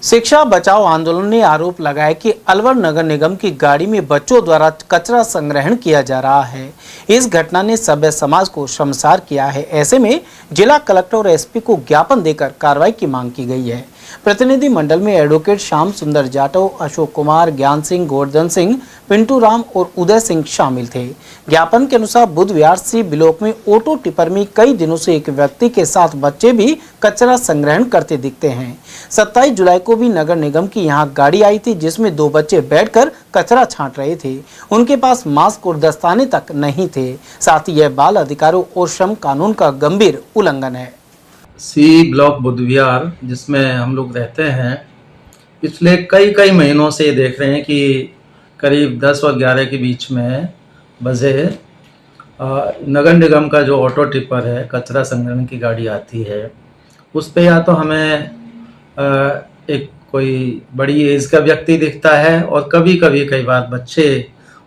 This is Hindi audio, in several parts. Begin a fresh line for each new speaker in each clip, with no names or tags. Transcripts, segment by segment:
शिक्षा बचाओ आंदोलन ने आरोप लगाया कि अलवर नगर निगम की गाड़ी में बच्चों द्वारा कचरा संग्रहण किया जा रहा है। इस घटना ने सभ्य समाज को शर्मसार किया है। ऐसे में जिला कलेक्टर और एसपी को ज्ञापन देकर कार्रवाई की मांग की गई है। प्रतिनिधि मंडल में एडवोकेट श्याम सुंदर जाटव, अशोक कुमार, ज्ञान सिंह, गोवर्धन सिंह, पिंटू राम और उदय सिंह शामिल थे। ज्ञापन के अनुसार बुधवार से ब्लॉक में ऑटो टिपर में कई दिनों से एक व्यक्ति के साथ बच्चे भी कचरा संग्रहण करते दिखते हैं। 27 जुलाई को भी नगर निगम की यहां गाड़ी आई थी जिसमें 2 बच्चे बैठकर कचरा छांट रहे थे। उनके पास मास्क और दस्ताने तक नहीं थे। साथ ही यह बाल अधिकारों और श्रम कानून का गंभीर उल्लंघन है।
सी ब्लॉक बुधविहार जिसमें हम लोग रहते हैं, पिछले कई महीनों से देख रहे हैं कि करीब 10 और 11 के बीच में बजे नगर निगम का जो ऑटो टिपर है, कचरा संग्रहण की गाड़ी आती है, उस पे या तो हमें एक कोई बड़ी एज का व्यक्ति दिखता है और कभी कई बार बच्चे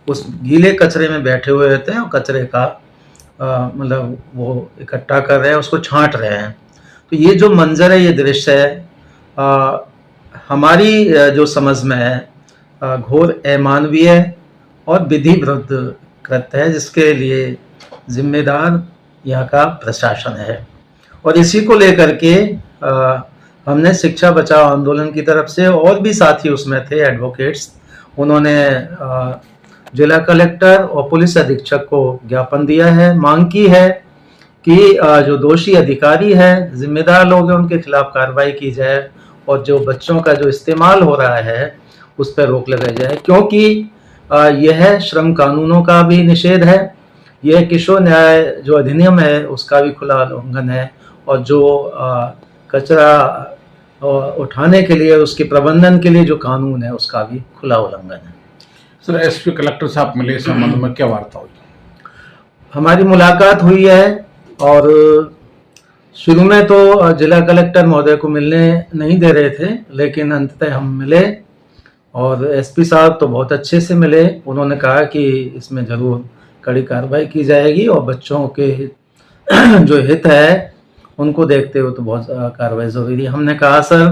उस गीले कचरे में बैठे हुए रहते हैं और कचरे का मतलब वो इकट्ठा कर रहे हैं, उसको छांट रहे हैं। तो ये जो मंजर है, ये दृश्य है, हमारी जो समझ में है घोर अमानवीय और विधि विरुद्ध कृत्य है, जिसके लिए जिम्मेदार यहाँ का प्रशासन है। और इसी को लेकर के हमने शिक्षा बचाओ आंदोलन की तरफ से, और भी साथी उसमें थे एडवोकेट्स, उन्होंने जिला कलेक्टर और पुलिस अधीक्षक को ज्ञापन दिया है, मांग की है कि जो दोषी अधिकारी हैं, जिम्मेदार लोग हैं, उनके खिलाफ कार्रवाई की जाए और जो बच्चों का जो इस्तेमाल हो रहा है उस पर रोक लगाई जाए, क्योंकि यह श्रम कानूनों का भी निषेध है, यह किशोर न्याय जो अधिनियम है उसका भी खुला उल्लंघन है, और जो कचरा उठाने के लिए, उसके प्रबंधन के लिए जो कानून है उसका भी खुला उल्लंघन है।
सर, एसपी कलेक्टर साहब मिले, इस संबंध में क्या वार्ता हुई?
हमारी मुलाकात हुई है और शुरू में तो जिला कलेक्टर महोदय को मिलने नहीं दे रहे थे, लेकिन अंततः हम मिले और एसपी साहब तो बहुत अच्छे से मिले। उन्होंने कहा कि इसमें जरूर कड़ी कार्रवाई की जाएगी और बच्चों के जो हित है उनको देखते हुए तो बहुत कार्रवाई जरूरी है। हमने कहा सर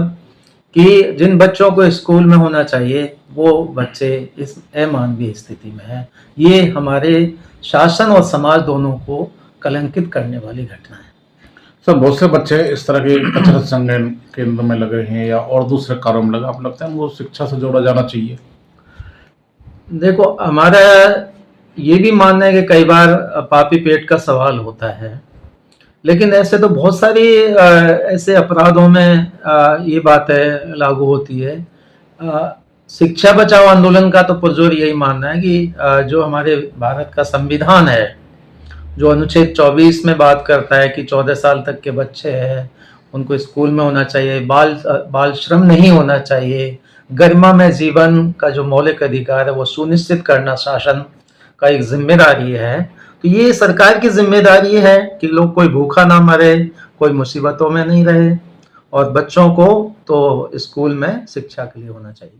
कि जिन बच्चों को स्कूल में होना चाहिए वो बच्चे इस अमानवीय स्थिति में हैं। ये हमारे शासन और समाज दोनों को कलंकित करने वाली घटना है।
सर, बहुत से बच्चे इस तरह के कचरा संग्रहण केंद्र में लगे हैं या और दूसरे कार्यों में लगे, आप लगता है वो शिक्षा से जोड़ा जाना चाहिए?
देखो, हमारा ये भी मानना है कि कई बार पापी पेट का सवाल होता है, लेकिन ऐसे तो बहुत सारी ऐसे अपराधों में ये बातें लागू होती है। शिक्षा बचाओ आंदोलन का तो पुरजोर यही मानना है कि जो हमारे भारत का संविधान है, जो अनुच्छेद 24 में बात करता है कि 14 साल तक के बच्चे हैं उनको स्कूल में होना चाहिए, बाल श्रम नहीं होना चाहिए, गरिमा में जीवन का जो मौलिक अधिकार है वो सुनिश्चित करना शासन का एक जिम्मेदारी है। तो ये सरकार की जिम्मेदारी है कि लोग कोई भूखा ना मरे, कोई मुसीबतों में नहीं रहे, और बच्चों को तो स्कूल में शिक्षा के लिए होना चाहिए।